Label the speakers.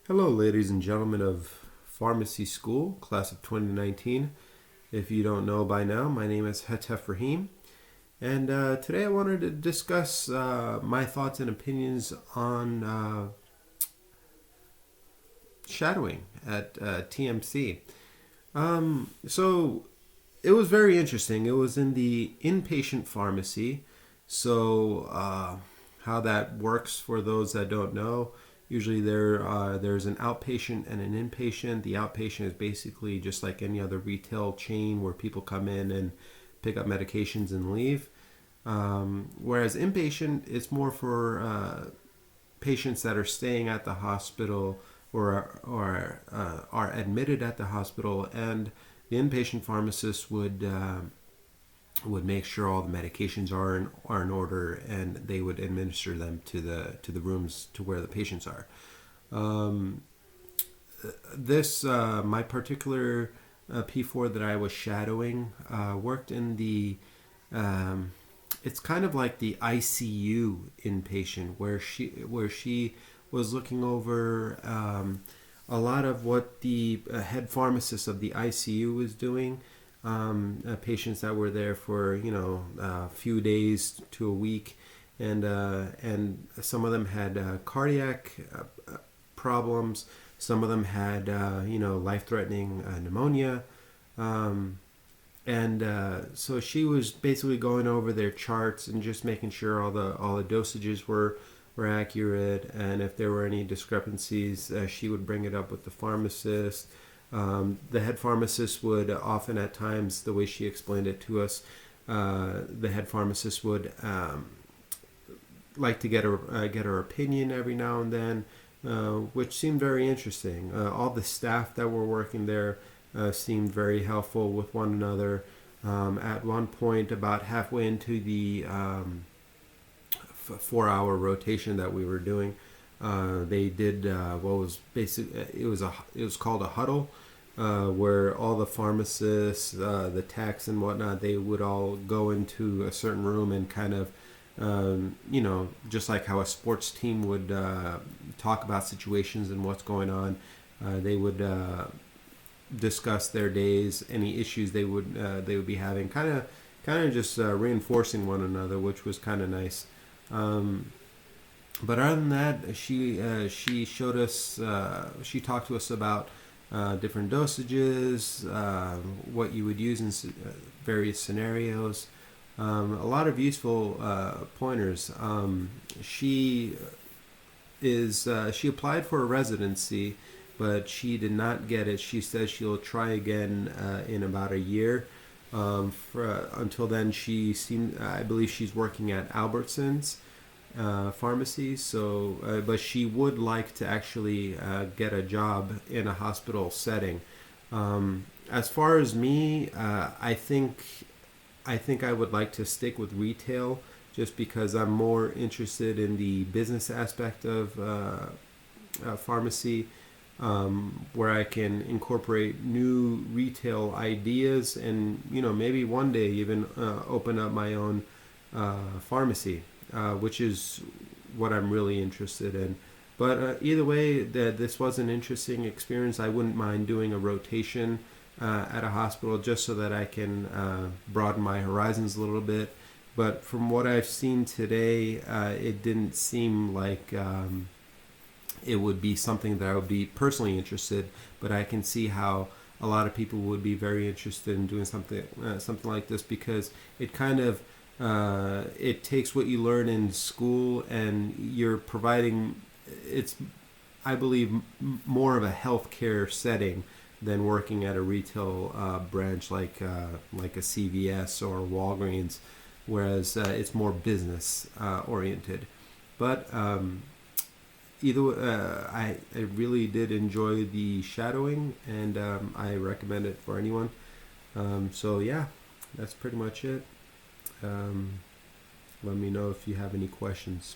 Speaker 1: Hello, ladies and gentlemen of Pharmacy School, class of 2019. If you don't know by now, my name is Hatef Rahim, and today I wanted to discuss my thoughts and opinions on shadowing at TMC. So it was very interesting. It was in the inpatient pharmacy. How that works for those that don't know. Usually there's an outpatient and an inpatient. The outpatient is basically just like any other retail chain where people come in and pick up medications and leave. Whereas inpatient is more for patients that are staying at the hospital or are admitted at the hospital, and the inpatient pharmacist would make sure all the medications are in order, and they would administer them to the rooms to where the patients are. Um, this My particular P4 that I was shadowing worked in the it's kind of like the ICU inpatient, where she was looking over a lot of what the head pharmacist of the ICU was doing. Patients that were there for a few days to a week, and some of them had cardiac problems. Some of them had life-threatening pneumonia. So she was basically going over their charts and just making sure all the dosages were accurate, and if there were any discrepancies, she would bring it up with the pharmacist. The head pharmacist would often, at times, the way she explained it to us, the head pharmacist would like to get her opinion every now and then, which seemed very interesting. All the staff that were working there seemed very helpful with one another. At one point, about halfway into the 4-hour rotation that we were doing, they did what was basic. It was called a huddle, where all the pharmacists, the techs, and whatnot, they would all go into a certain room and kind of, just like how a sports team would talk about situations and what's going on. They would discuss their days, any issues they would be having, kind of just reinforcing one another, which was kind of nice. But other than that, she showed us, she talked to us about different dosages, what you would use in various scenarios. A lot of useful pointers. She applied for a residency, but she did not get it. She says she'll try again in about a year. Until then, I believe she's working at Albertsons pharmacy. But she would like to actually get a job in a hospital setting. As far as me, I think I would like to stick with retail, just because I'm more interested in the business aspect of pharmacy, where I can incorporate new retail ideas, and maybe one day even open up my own pharmacy, which is what I'm really interested in. But either way, this was an interesting experience. I wouldn't mind doing a rotation at a hospital, just so that I can broaden my horizons a little bit. But from what I've seen today, it didn't seem like it would be something that I would be personally interested. But I can see how a lot of people would be very interested in doing something like this, because it kind of it takes what you learn in school, and you're providing. It's, I believe, more of a healthcare setting than working at a retail branch like a CVS or Walgreens, whereas it's more business oriented. But I really did enjoy the shadowing, and I recommend it for anyone. So yeah, that's pretty much it. Let me know if you have any questions.